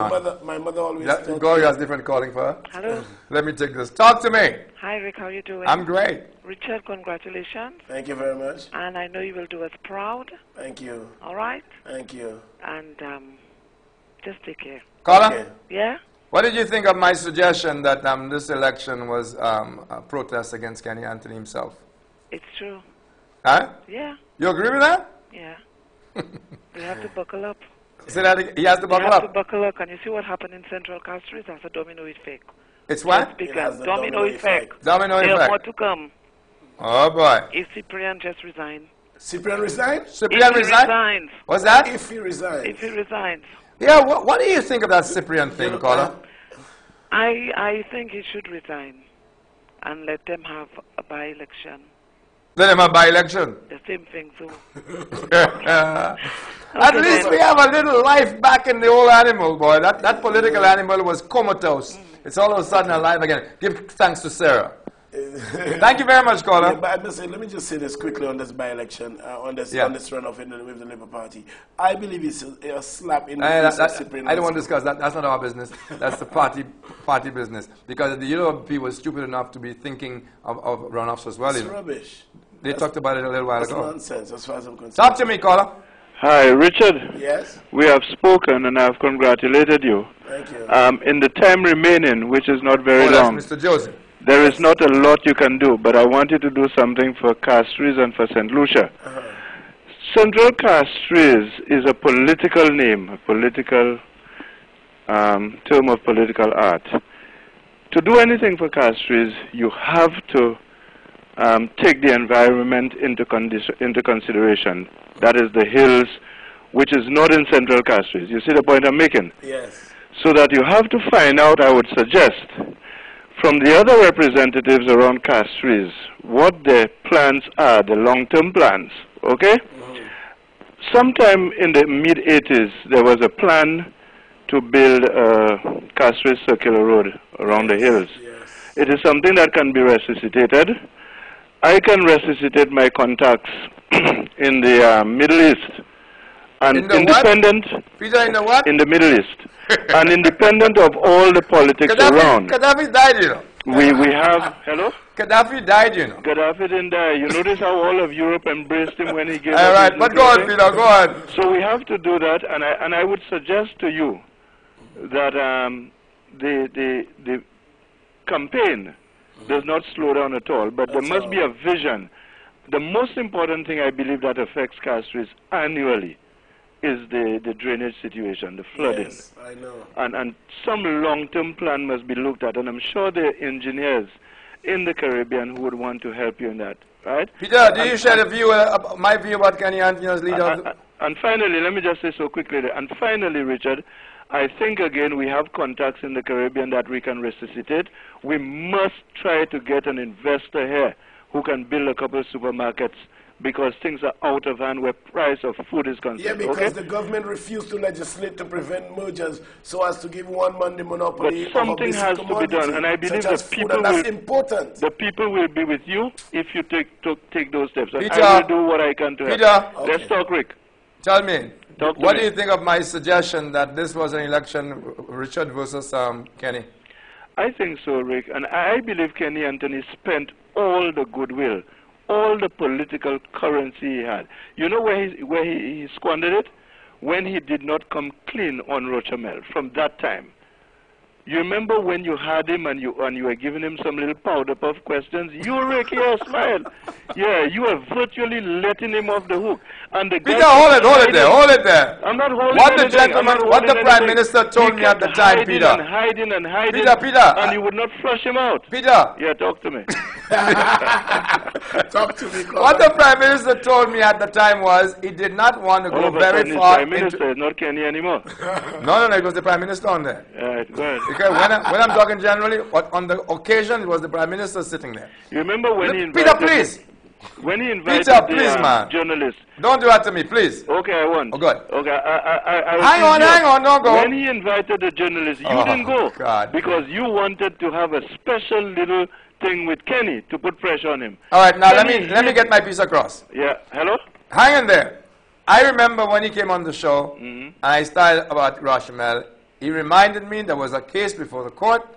My mother always Yeah, God has different calling for her. Hello. Let me take this. Talk to me. Hi, Rick. How you doing? I'm great. Richard, congratulations. Thank you very much. And I know you will do us proud. Thank you. All right? Thank you. And just take care. Caller, Okay. Yeah? what did you think of my suggestion that this election was a protest against Kenny Anthony himself? It's true. Huh? Yeah. You agree with that? Yeah. We have to buckle up. Say that again. He has to buckle We have to up. buckle up. And you see what happened in Central Castries? That's a domino effect. It's what? Just It has because the domino effect. Domino There are more effect. to come. Oh boy. If Cyprian just resigns. Cyprian resigned? Cyprian If he resign? resigns. What's that? If he resigns. If he resigns. Yeah, what do you think of that Cyprian thing, caller? I think he should resign and let them have a by-election. Let him have by-election. The same thing, so. At least we have a little life back in the old animal, boy. That political animal was comatose. It's all of a sudden alive again. Give thanks to Sarah. Thank you very much, caller. Yeah, but I must say, let me just say this quickly on this by-election, on this runoff with the Labour Party. I believe it's a slap in the face of Cyprian. I don't want to discuss that. That's not our business. That's the party business. Because the UWP was stupid enough to be thinking of runoffs as well. It's rubbish. They talked about it a little while That's ago. nonsense as far as I'm concerned. Talk to me, caller. Hi, Richard. Yes? We have spoken and I've congratulated you. Thank you. In the time remaining, which is not very long, That's Mr. Joseph. there is not a lot you can do, but I want you to do something for Castries and for St. Lucia. Central Castries is a political name, a political term of political art. To do anything for Castries, you have to take the environment into consideration. That is the hills, which is not in Central Castries. You see the point I'm making? Yes. So that you have to find out, I would suggest, from the other representatives around Castries, what their plans are, the long-term plans, okay? Sometime in the mid-80s, there was a plan to build a Castries circular road around the hills. Yes. It is something that can be resuscitated. I can resuscitate my contacts in the Middle East. And In the independent Peter, in the what? in the Middle East, and independent of all the politics around. Gaddafi died, you know. We have, hello? Gaddafi died, you know. Gaddafi didn't die. You notice how all of Europe embraced him when he gave All up right, his but go on, nuclear Peter, go on. thing? So we have to do that, and I would suggest to you that the campaign does not slow down at all, but there must be a vision. The most important thing I believe that affects Castries annually is the drainage situation, the flooding. Yes, I know. And some long-term plan must be looked at, and I'm sure there are engineers in the Caribbean who would want to help you in that, right? Peter, do you share the view, my view about Kenny Anthony as leader? And finally, let me just say so quickly, and finally, Richard, I think again we have contacts in the Caribbean that we can resuscitate. We must try to get an investor here who can build a couple of supermarkets, because things are out of hand where price of food is concerned. Yeah, because okay? the government refused to legislate to prevent mergers so as to give one man the monopoly. But something of a has to be done, and I believe the people that's important. The people will be with you if you take those steps. And Peter, I will do what I can to help. Peter, Let's talk, Rick. tell me, Talk to what me. do you think of my suggestion that this was an election, Richard versus Kenny? I think so, Rick, and I believe Kenny Anthony spent all the goodwill, all the political currency he had. You know where he squandered it? When he did not come clean on Rochamel from that time. You remember when you had him and you were giving him some little powder puff questions? You, Rick, yeah, smile. Yeah, you were virtually letting him off the hook. And the Peter, hold it there. I'm not holding What the anything. gentleman, I'm not what the holding Prime anything. Minister told He me at the kept time, hiding Peter. and hiding and hiding. Peter, And you would not flush him out. Peter, Yeah, talk to me. Talk to me, what the Prime Minister told me at the time was he did not want to All go of a very sudden, he's far Prime Minister, into... not Kenny anymore. No, it was the Prime Minister on there. Right, go ahead. Because when I'm talking generally, on the occasion, it was the Prime Minister sitting there. You remember when he invited... Peter, please. When he invited Peter, please, man. journalists. Don't do that to me, please. Okay, I won't. Oh, good. Okay, I Hang on, don't go. When he invited the journalists, you Oh, didn't go. God. Because you wanted to have a special little thing with Kenny to put pressure on him. All right, now let Kenny me get my piece across. Yeah, hello? Hang in there. I remember when he came on the show, and I started about Rochamel, He reminded me there was a case before the court,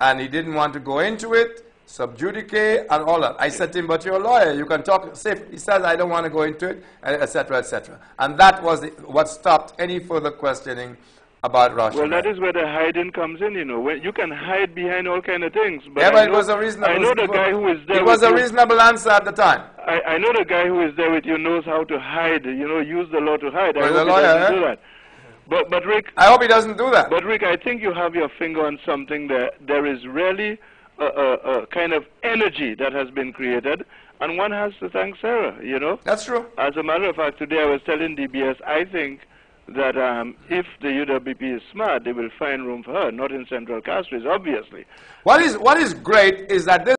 and he didn't want to go into it, sub judice, and all that. I said to him, but you're a lawyer, you can talk safe. He says, I don't want to go into it, etc., etc. And that was what stopped any further questioning about Russia. Well, that is where the hiding comes in, you know. When you can hide behind all kind of things. But yeah, but it was a reasonable. I know the guy who is there. It was a reasonable answer at the time. I know the guy who is there with you knows how to hide. You know, use the law to hide. Well, I hope he doesn't do that. But Rick, I hope he doesn't do that. But Rick, I think you have your finger on something there. There is really a kind of energy that has been created, and one has to thank Sarah. You know. That's true. As a matter of fact, today I was telling DBS, I think that if the UWP is smart, they will find room for her, not in Central Castries, obviously. What is great is that this